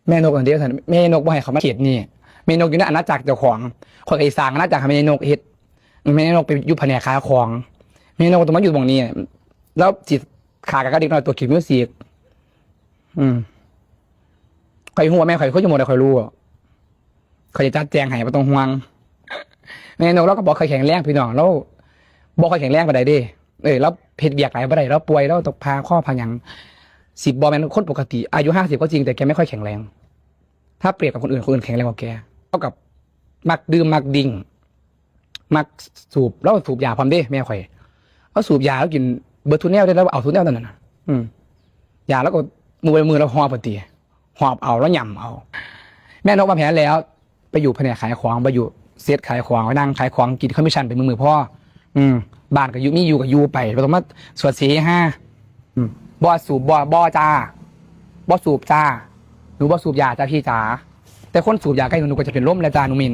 แม่นกอันเดียวท่านแม่นกบ่ให้เขามาเขตนี่แม่นกอยู่ในอาณาจักรเจ้าของคนไอ้สร้างอาณาจักรให้แม่นกเฮ็ดแม่นกไปอยู่แผนกขายของแม่นกต้องมาอยู่ตรงนี้แล้วจิตขากับกระดิกหน่อยตัวขีดมิวสิกใครหัวแม่ใครเขาจะหมดใครรู้เขาจะจัดแจงให้ไม่ต้องห่วงแม่นกเราก็บอกเคยแข็งแรงพี่น้องแล้วบอกเคยแข็งแรงไปได้ดิแล้วเพชรเบียกไหลไปได้แล้วป่วยแล้วตกพาข้อพายัง10บอแมนคนปกติอายุ50ก็จริงแต่แกไม่ค่อยแข็งแรงถ้าเปรียบกับคนอื่นแข็งแรงกว่าแกเท่ากับมักดื่มมักดิ่งมักสูบแล้วสูบยาพร้อมดิแม่ข่อยเขาสูบยาแล้วกินเบอร์ทูเนลได้แล้วเอาทูเนลนั่นน่ะยาแล้วก็มือแล้วหอบปฏิหอบเอาแล้วหย่ำเอาแม่นกมาแผนแล้วไปอยู่แผนกขายของไปอยู่เซตขายของไปนั่งขายของกินคอมมิชชั่นไปมือพ่อบ้านกับยูมีอยู่กับยูไปเราต้องมาสวด4-5บ่สูบบ่จ้าบ่สูบจ้าหนูบ่สูบยาจ้าพี่จ๋าแต่คนสูบยาใกล้หนูก็จะเป็นร่มแล้วจ้าหนูมิน